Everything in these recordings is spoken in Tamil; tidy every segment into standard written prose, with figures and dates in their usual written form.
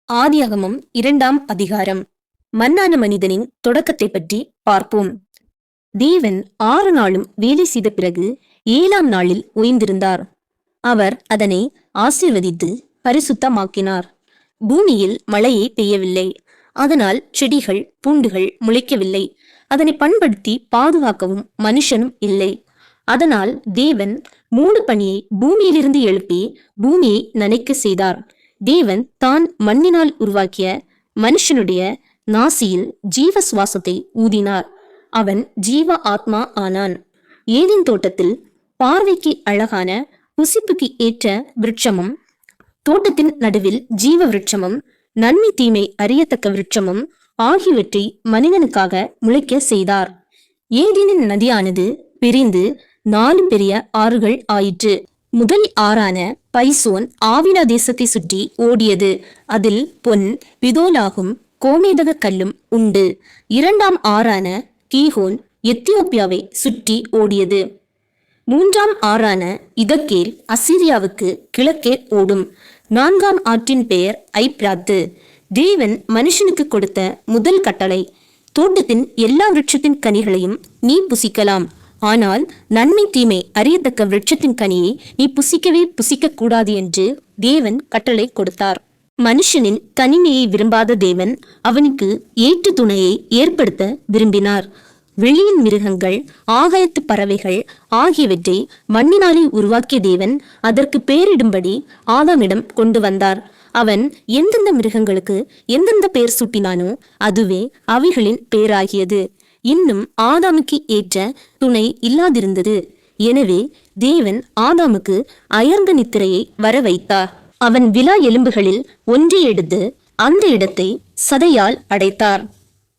ஆதியாகமம் 2ஆம் அதிகாரம். மண்ணான மனிதனின் தொடக்கத்தை பற்றி பார்ப்போம். தேவன் 6 நாளும் வேலை செய்த பிறகு 7ஆம் நாளில் ஓய்ந்திருந்தார். அவர் அதனை ஆசீர்வதித்து பரிசுத்தமாக்கினார். பூமியில் மழையே பெய்யவில்லை. அதனால் செடிகள் பூண்டுகள் முளைக்கவில்லை. அதனை பண்படுத்தி பாதுகாக்கவும் மனுஷனும் இல்லை. அதனால் தேவன் மூடு பனியை பூமியிலிருந்து எழுப்பி பூமியை நனைக்க செய்தார். தேவன் தான் மண்ணினால் உருவாக்கிய மனுஷனுடைய நாசியில் ஜீவ சுவாசத்தை ஊதினார். அவன் ஜீவ ஆத்மா ஆனான். ஏதேன் தோட்டத்தில் பார்வைக்கு அழகான புசிப்புக்கு ஏற்ற விருட்சமும், தோட்டத்தின் நடுவில் ஜீவ விருட்சமும், நன்மை தீமை அறியத்தக்க விருட்சமும் ஆகியவற்றை மனிதனுக்காக முளைக்க செய்தார். ஏதேனின் நதியானது பிரிந்து 4 பெரிய ஆறுகள் ஆயிற்று. முதல் ஆறான பைசோன் ஆவிலா தேசத்தை சுற்றி ஓடியது. அதில் பொன் பிதோலாகும் கோமேதக கல்லும் உண்டு. 2ஆம் ஆறான கீஹோன் எத்தியோப்பியாவை சுற்றி ஓடியது. 3ஆம் ஆறான இதக்கேல் அசீரியாவுக்கு கிழக்கே ஓடும். 4ஆம் ஆற்றின் பெயர் ஐப்ராத்து. தேவன் மனுஷனுக்கு கொடுத்த முதல் கட்டளை, தோட்டத்தின் எல்லா விருட்சத்தின் கனிகளையும் நீ புசிக்கலாம், ஆனால் நன்மை தீமை அறியத்தக்க விருட்சத்தின் கனியை நீ புசிக்க கூடாது என்று தேவன் கட்டளை கொடுத்தார். மனுஷனின் தனிமையை விரும்பாத தேவன் அவனுக்கு ஏற்ற துணையை ஏற்படுத்த விரும்பினார். வெளியின் மிருகங்கள், ஆகாயத்து பறவைகள் ஆகியவற்றை மண்ணினாலே உருவாக்கிய தேவன் அதற்கு பெயரிடும்படி ஆதாமிடம் கொண்டு வந்தார். அவன் எந்தெந்த மிருகங்களுக்கு எந்தெந்த பெயர் சூட்டினானோ அதுவே அவைகளின் பெயராகியது. இன்னும் ஆதாமுக்கு ஏற்ற துணை இல்லாதிருந்தது. எனவே தேவன் ஆதாமுக்கு அயர்ந்த நித்திரையை வர வைத்தார். அவன் விலா எலும்புகளில் ஒன்றை எடுத்து அந்த இடத்தை சதையால் அடைத்தார்.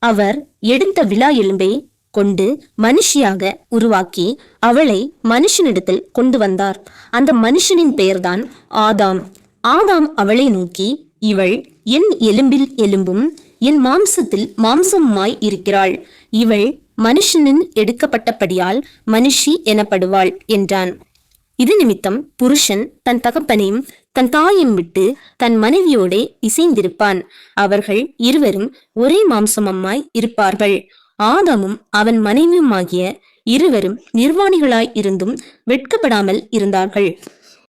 அவர் எடுத்த விலா எலும்பை கொண்டு மனுஷியாக உருவாக்கி அவளை மனுஷனிடத்தில் கொண்டு வந்தார். அந்த மனுஷனின் பெயர்தான் ஆதாம். ஆதாம் அவளை நோக்கி, இவள் என் எலும்பில் எலும்பும் என் மாம்சத்தில் மாம்சமாய் இருக்கிறாள். இவள் மனுஷனின் எடுக்கப்பட்டபடியால் மனுஷி எனப்படுவாள் என்றான். இது நிமித்தம் புருஷன் தன் தகப்பனையும் தன் தாயையும் விட்டு தன் மனைவியோடே இசைந்திருப்பான். அவர்கள் இருவரும் ஒரே மாம்சமாய் இருப்பார்கள். ஆதாமும் அவன் மனைவியுமாகிய இருவரும் நிர்வாணிகளாய் இருந்தும் வெட்கப்படாமல் இருந்தார்கள்.